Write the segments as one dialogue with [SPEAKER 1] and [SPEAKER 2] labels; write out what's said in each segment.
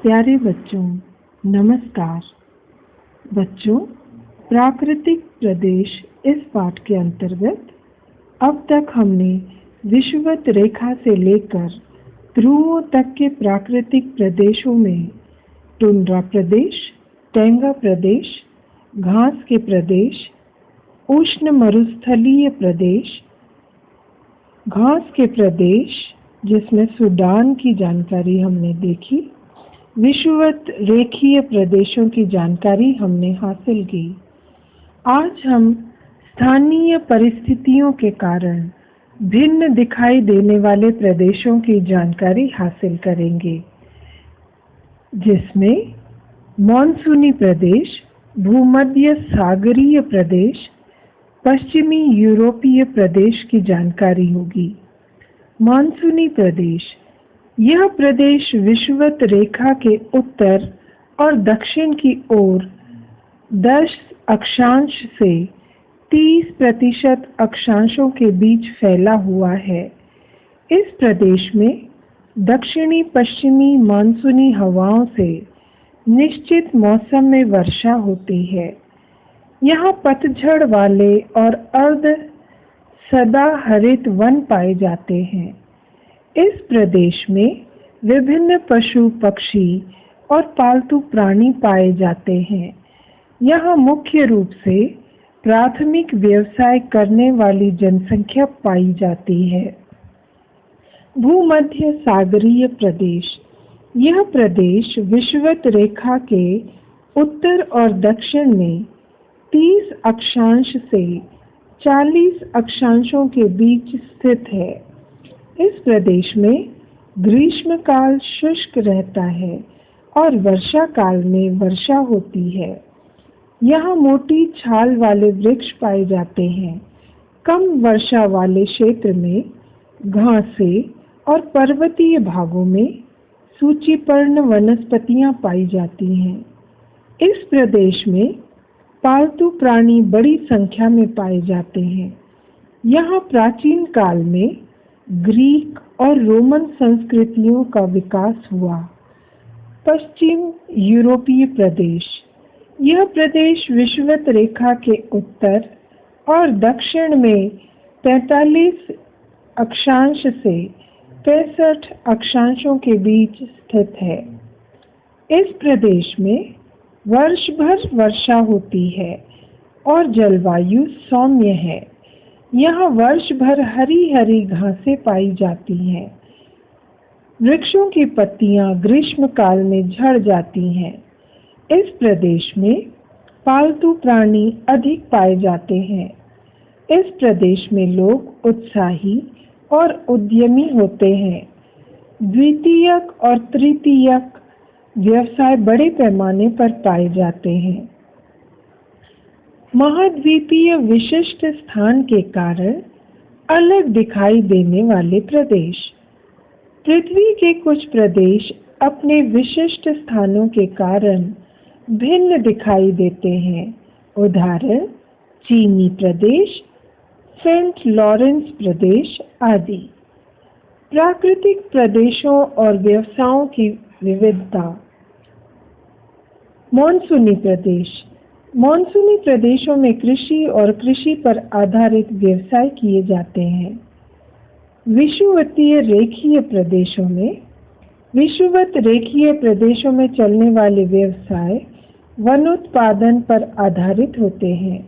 [SPEAKER 1] प्यारे बच्चों, नमस्कार। बच्चों, प्राकृतिक प्रदेश इस पाठ के अंतर्गत अब तक हमने विषुवत रेखा से लेकर ध्रुवों तक के प्राकृतिक प्रदेशों में टुंड्रा प्रदेश, टैंगा प्रदेश, घास के प्रदेश, उष्ण मरुस्थलीय प्रदेश, घास के प्रदेश जिसमें सूडान की जानकारी हमने देखी, विषुवत रेखीय प्रदेशों की जानकारी हमने हासिल की। आज हम स्थानीय परिस्थितियों के कारण भिन्न दिखाई देने वाले प्रदेशों की जानकारी हासिल करेंगे, जिसमें मॉनसूनी प्रदेश, भूमध्य सागरीय प्रदेश, पश्चिमी यूरोपीय प्रदेश की जानकारी होगी। मॉनसूनी प्रदेश, यह प्रदेश विषुवत रेखा के उत्तर और दक्षिण की ओर 10 अक्षांश से 30% अक्षांशों के बीच फैला हुआ है। इस प्रदेश में दक्षिणी पश्चिमी मानसूनी हवाओं से निश्चित मौसम में वर्षा होती है। यहाँ पतझड़ वाले और अर्ध सदाहरित वन पाए जाते हैं। इस प्रदेश में विभिन्न पशु, पक्षी और पालतू प्राणी पाए जाते हैं। यहाँ मुख्य रूप से प्राथमिक व्यवसाय करने वाली जनसंख्या पाई जाती है। भूमध्य सागरीय प्रदेश, यह प्रदेश विषुवत रेखा के उत्तर और दक्षिण में 30 अक्षांश से 40 अक्षांशों के बीच स्थित है। इस प्रदेश में ग्रीष्म काल शुष्क रहता है और वर्षा काल में वर्षा होती है। यहाँ मोटी छाल वाले वृक्ष पाए जाते हैं। कम वर्षा वाले क्षेत्र में घासें और पर्वतीय भागों में सूचीपर्ण वनस्पतियाँ पाई जाती हैं। इस प्रदेश में पालतू प्राणी बड़ी संख्या में पाए जाते हैं। यहाँ प्राचीन काल में ग्रीक और रोमन संस्कृतियों का विकास हुआ। पश्चिम यूरोपीय प्रदेश, यह प्रदेश विषुवत रेखा के उत्तर और दक्षिण में 43 अक्षांश से 65 अक्षांशों के बीच स्थित है। इस प्रदेश में वर्ष भर वर्षा होती है और जलवायु सौम्य है। यहाँ वर्ष भर हरी हरी घासें पाई जाती हैं। वृक्षों की पत्तियाँ ग्रीष्म काल में झड़ जाती हैं। इस प्रदेश में पालतू प्राणी अधिक पाए जाते हैं। इस प्रदेश में लोग उत्साही और उद्यमी होते हैं। द्वितीयक और तृतीयक व्यवसाय बड़े पैमाने पर पाए जाते हैं। महाद्वीपीय विशिष्ट स्थान के कारण अलग दिखाई देने वाले प्रदेश, पृथ्वी के कुछ प्रदेश अपने विशिष्ट स्थानों के कारण भिन्न दिखाई देते हैं। उदाहरण चीनी प्रदेश, सेंट लॉरेंस प्रदेश आदि। प्राकृतिक प्रदेशों और व्यवसायों की विविधता। मॉनसूनी प्रदेश, मॉनसूनी प्रदेशों में कृषि और कृषि पर आधारित व्यवसाय किए जाते हैं। विषुवतीय रेखीय प्रदेशों में, विषुवत रेखीय प्रदेशों में चलने वाले व्यवसाय वनोत्पादन पर आधारित होते हैं,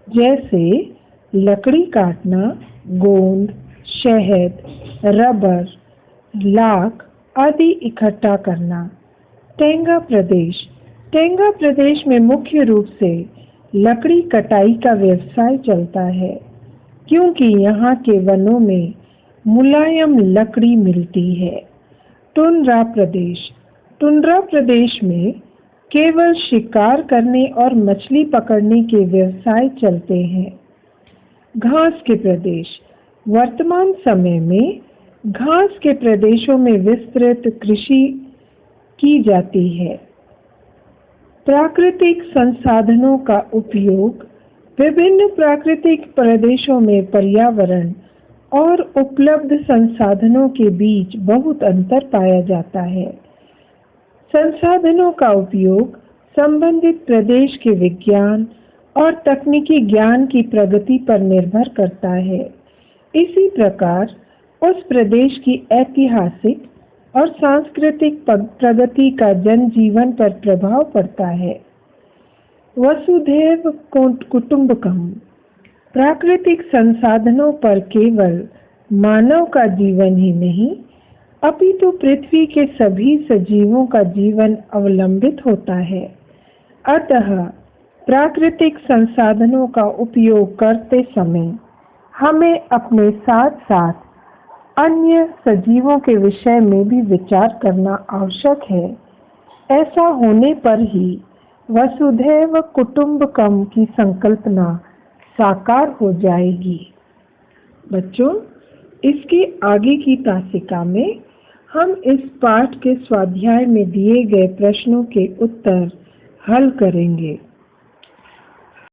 [SPEAKER 1] जैसे लकड़ी काटना, गोंद, शहद, रबर, लाख आदि इकट्ठा करना। टैंगा प्रदेश, टैंगा प्रदेश में मुख्य रूप से लकड़ी कटाई का व्यवसाय चलता है, क्योंकि यहाँ के वनों में मुलायम लकड़ी मिलती है। टुंड्रा प्रदेश, टुंड्रा प्रदेश में केवल शिकार करने और मछली पकड़ने के व्यवसाय चलते हैं। घास के प्रदेश, वर्तमान समय में घास के प्रदेशों में विस्तृत कृषि की जाती है। प्राकृतिक संसाधनों का उपयोग, विभिन्न प्राकृतिक प्रदेशों में पर्यावरण और उपलब्ध संसाधनों के बीच बहुत अंतर पाया जाता है। संसाधनों का उपयोग संबंधित प्रदेश के विज्ञान और तकनीकी ज्ञान की प्रगति पर निर्भर करता है। इसी प्रकार उस प्रदेश की ऐतिहासिक और सांस्कृतिक प्रगति का जनजीवन पर प्रभाव पड़ता है। वसुधैव कुटुंबकम प्राकृतिक संसाधनों पर केवल मानव का जीवन ही नहीं, अपितु पृथ्वी के सभी सजीवों का जीवन अवलंबित होता है। अतः प्राकृतिक संसाधनों का उपयोग करते समय हमें अपने साथ साथ अन्य सजीवों के विषय में भी विचार करना आवश्यक है। ऐसा होने पर ही वसुधैव कुटुंबकम की संकल्पना साकार हो जाएगी। बच्चों, इसके आगे की तासिका में हम इस पाठ के स्वाध्याय में दिए गए प्रश्नों के उत्तर हल करेंगे।